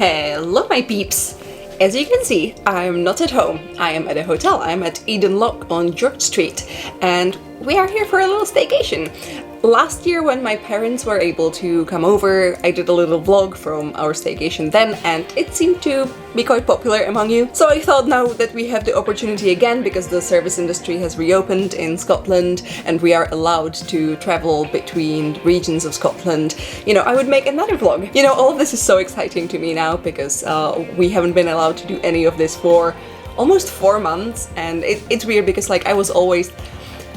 Hello my peeps! As you can see, I'm not at home. I am at a hotel. I'm at EDINBURGH on George Street and we are here for a little staycation. Last year when my parents were able to come over, I did a little vlog from our staycation then and it seemed to be quite popular among you. So I thought now that we have the opportunity again because the service industry has reopened in Scotland and we are allowed to travel between regions of Scotland, I would make another vlog. All of this is so exciting to me now because we haven't been allowed to do any of this for almost 4 months and it's weird because I was always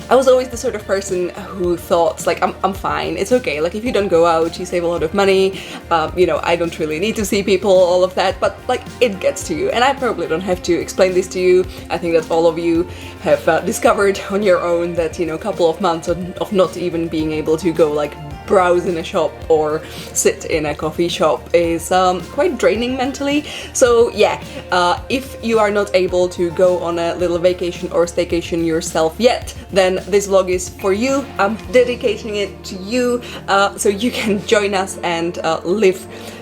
the sort of person who thought, I'm fine, it's okay, if you don't go out, you save a lot of money, I don't really need to see people, all of that, but, it gets to you, and I probably don't have to explain this to you. I think that all of you have discovered on your own that, a couple of months of not even being able to go, browse in a shop or sit in a coffee shop is quite draining mentally. So yeah, if you are not able to go on a little vacation or staycation yourself yet, then this vlog is for you. I'm dedicating it to you so you can join us and live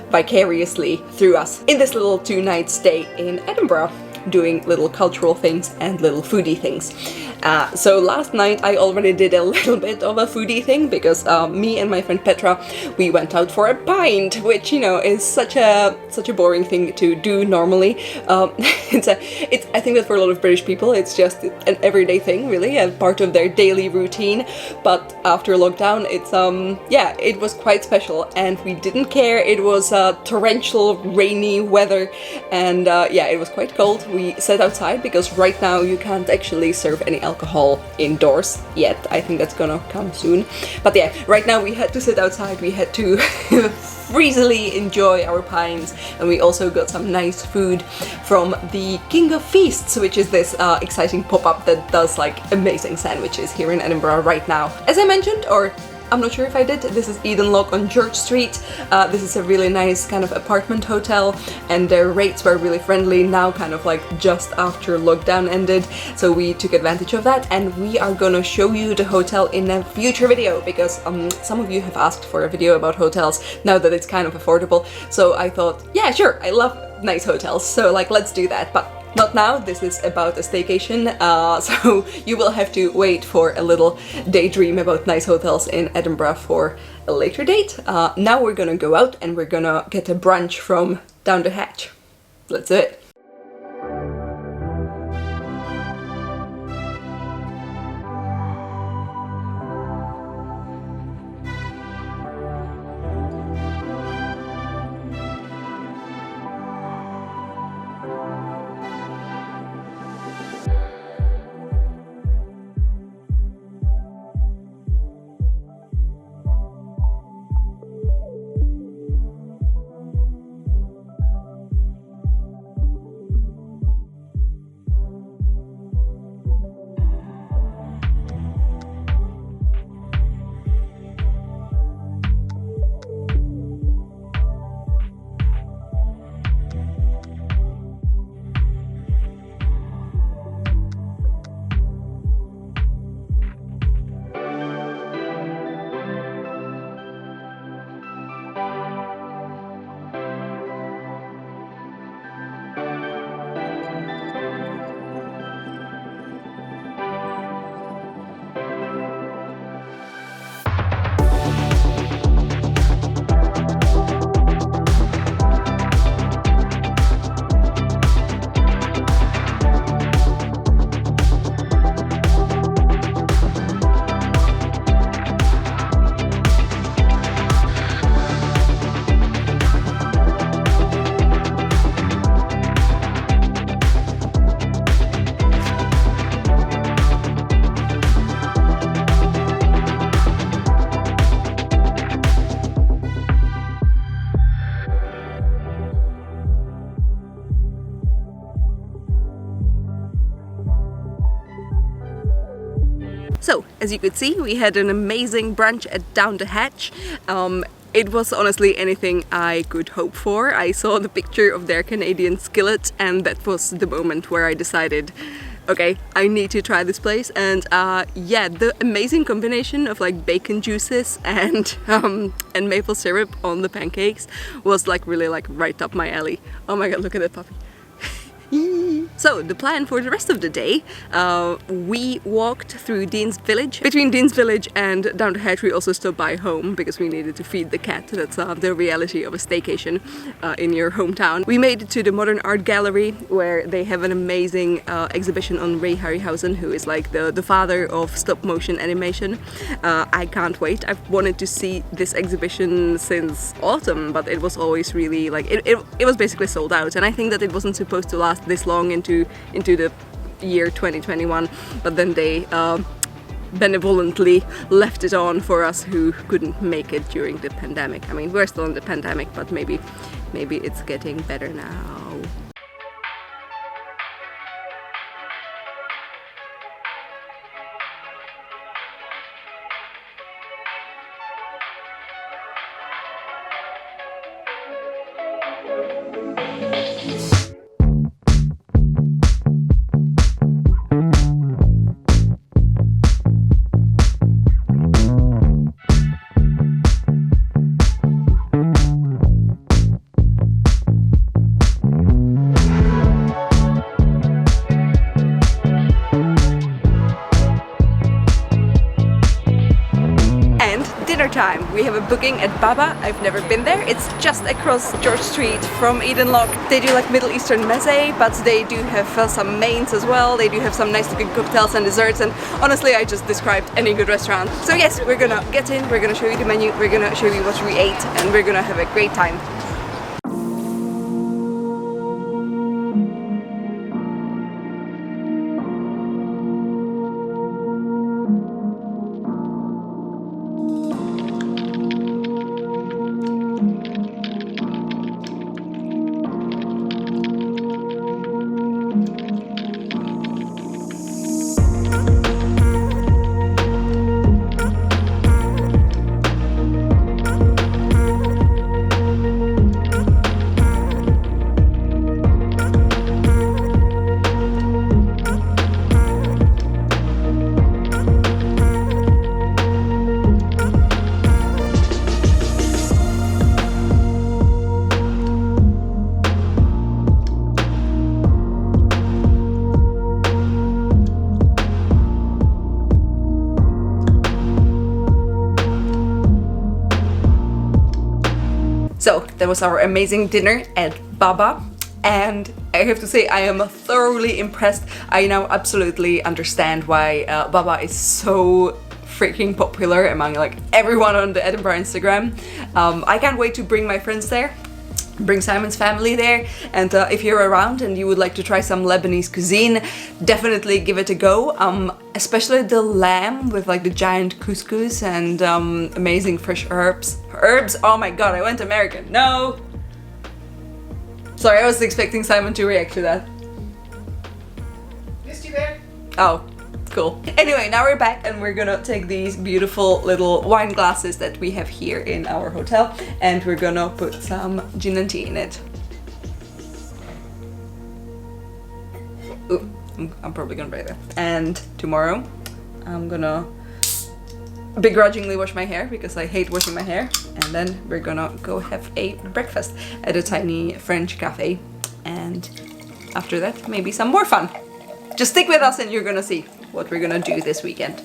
vicariously through us in this little 2-night stay in Edinburgh, doing little cultural things and little foodie things. So last night I already did a little bit of a foodie thing because me and my friend Petra, we went out for a pint, which is such a boring thing to do normally. I think that for a lot of British people it's just an everyday thing, really, a part of their daily routine. But after lockdown, it was quite special, and we didn't care. It was torrential, rainy weather, and it was quite cold. We sat outside because right now you can't actually serve any alcohol indoors yet. I think that's gonna come soon. But yeah, right now we had to sit outside. We had to freezily enjoy our pints, and we also got some nice food from the King of Feasts, which is this exciting pop-up that does amazing sandwiches here in Edinburgh right now. As I mentioned, or I'm not sure if I did, this is EDINBURGH on George Street. This is a really nice kind of apartment hotel and their rates were really friendly now, just after lockdown ended. So we took advantage of that and we are gonna show you the hotel in a future video because some of you have asked for a video about hotels now that it's kind of affordable. So I thought, yeah, sure, I love nice hotels, so let's do that. But not now, this is about a staycation, so you will have to wait for a little daydream about nice hotels in Edinburgh for a later date. Now we're gonna go out and we're gonna get a brunch from down the hatch. Let's do it. So, as you could see, we had an amazing brunch at Down the Hatch. It was honestly anything I could hope for. I saw the picture of their Canadian skillet and that was the moment where I decided okay, I need to try this place. And yeah, the amazing combination of like bacon juices and maple syrup on the pancakes was like really like right up my alley. Oh my god, look at that puppy. So the plan for the rest of the day, we walked through Dean's Village. Between Dean's Village and down the hedge we also stopped by home because we needed to feed the cat. That's the reality of a staycation in your hometown. We made it to the Modern Art Gallery where they have an amazing exhibition on Ray Harryhausen, who is like the father of stop motion animation. I can't wait. I've wanted to see this exhibition since autumn, but it was always really like, it was basically sold out, and I think that it wasn't supposed to last this long into the year 2021, but then they benevolently left it on for us who couldn't make it during the pandemic. I mean, we're still in the pandemic, but maybe it's getting better now. Time. We have a booking at Waaah. I've never been there. It's just across George Street from EDINBURGH. They do like Middle Eastern meze, but they do have some mains as well. They do have some nice looking cocktails and desserts, and honestly I just described any good restaurant. So yes, we're gonna get in, we're gonna show you the menu, we're gonna show you what we ate, and we're gonna have a great time. So that was our amazing dinner at Waaah, and I have to say I am thoroughly impressed. I now absolutely understand why Waaah is so freaking popular among like everyone on the Edinburgh Instagram. I can't wait to bring my friends there, bring Simon's family there, and if you're around and you would like to try some Lebanese cuisine, definitely give it a go. Especially the lamb with like the giant couscous and amazing fresh herbs. Oh my god, I went American. No! Sorry, I was expecting Simon to react to that. Missed you there. Oh, cool. Anyway, now we're back and we're gonna take these beautiful little wine glasses that we have here in our hotel, and we're gonna put some gin and tea in it. Ooh, I'm probably gonna break that. And tomorrow I'm gonna begrudgingly wash my hair because I hate washing my hair, and then we're gonna go have a breakfast at a tiny French cafe, and after that maybe some more fun. Just stick with us and you're gonna see what we're gonna do this weekend.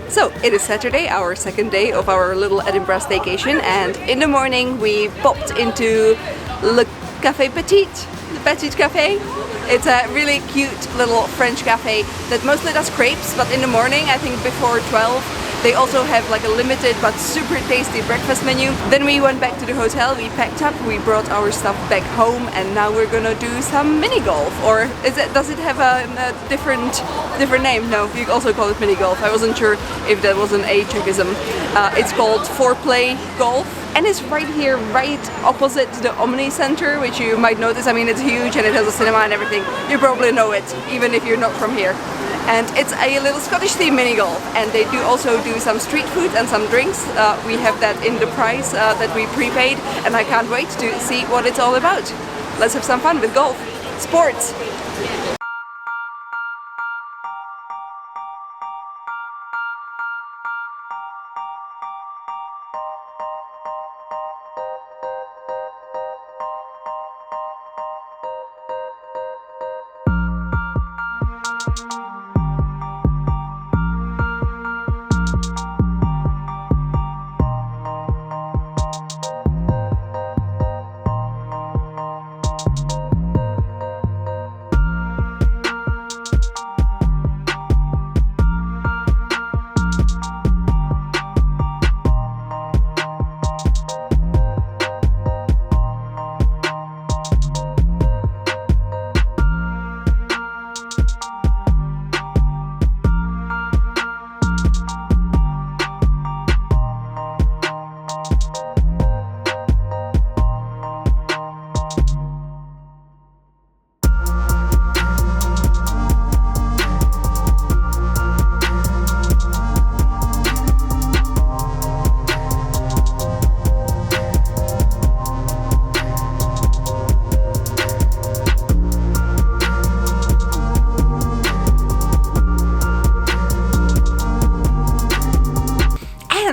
So it is Saturday, our second day of our little Edinburgh staycation, and in the morning we popped into Le Café Petit, the Petit Café. It's a really cute little French cafe that mostly does crepes, but in the morning, I think before 12, They also have like a limited but super tasty breakfast menu. Then we went back to the hotel, we packed up, we brought our stuff back home, and now we're gonna do some mini golf. Or does it have a different name? No, you also call it mini golf. I wasn't sure if that was an Czechism. It's called foreplay golf. And it's right here, right opposite the Omni Center, which you might notice. I mean, it's huge and it has a cinema and everything. You probably know it, even if you're not from here. And it's a little Scottish themed mini golf, and they do also do some street food and some drinks. We have that in the price that we prepaid, and I can't wait to see what it's all about. Let's have some fun with golf. Sports!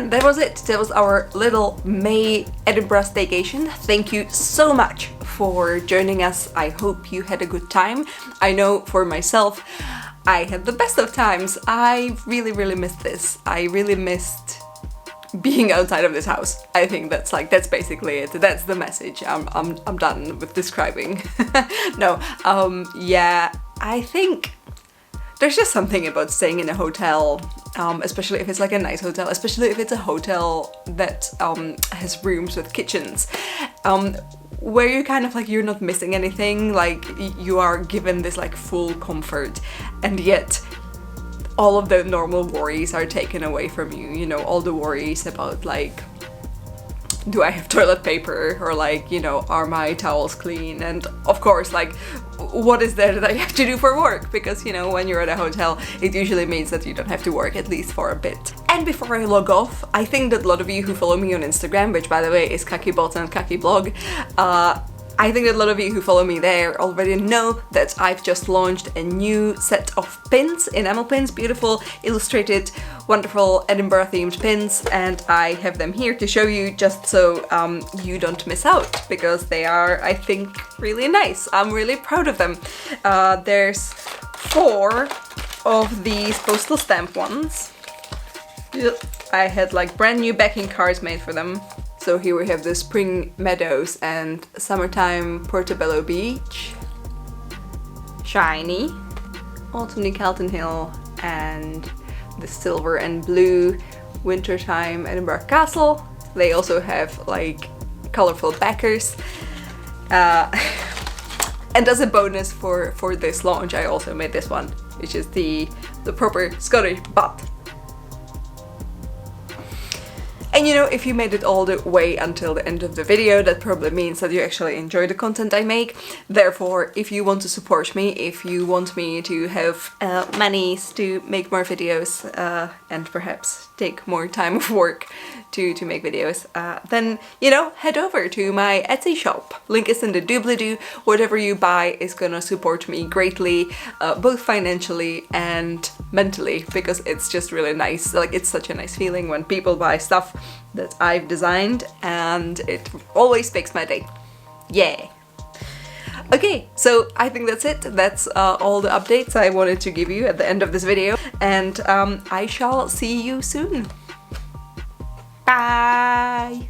That was it. That was our little May Edinburgh staycation. Thank you so much for joining us. I hope you had a good time. I know for myself, I had the best of times. I really missed this. I really missed being outside of this house. I think that's basically it. That's the message. I'm done with describing. No, yeah, I think there's just something about staying in a hotel, especially if it's like a nice hotel, especially if it's a hotel that has rooms with kitchens, where you're kind of like, you're not missing anything, like you are given this like full comfort, and yet all of the normal worries are taken away from you, you know, all the worries about like, do I have toilet paper, or like, you know, are my towels clean, and of course like what is there that I have to do for work, because you know, when you're at a hotel it usually means that you don't have to work, at least for a bit. And before I log off, I think that a lot of you who follow me on Instagram, which by the way is KakiBot and KakiBlog, I think that a lot of you who follow me there already know that I've just launched a new set of pins, enamel pins, beautiful, illustrated, wonderful Edinburgh themed pins, and I have them here to show you just so you don't miss out, because they are, I think, really nice. I'm really proud of them. There's 4 of these postal stamp ones. I had like brand new backing cards made for them. So here we have the Spring Meadows and Summertime Portobello Beach, Shiny, Autumn Calton Hill, and the Silver and Blue Wintertime Edinburgh Castle. They also have like colorful backers. And as a bonus for this launch, I also made this one, which is the proper Scottish butt. And you know, if you made it all the way until the end of the video, that probably means that you actually enjoy the content I make. Therefore, if you want to support me, if you want me to have monies to make more videos and perhaps take more time of work to make videos, then, you know, head over to my Etsy shop. Link is in the doobly-doo. Whatever you buy is gonna support me greatly, both financially and mentally, because it's just really nice. Like, it's such a nice feeling when people buy stuff that I've designed, and it always makes my day. Yeah. Okay, so I think that's it. That's all the updates I wanted to give you at the end of this video, and I shall see you soon. Bye!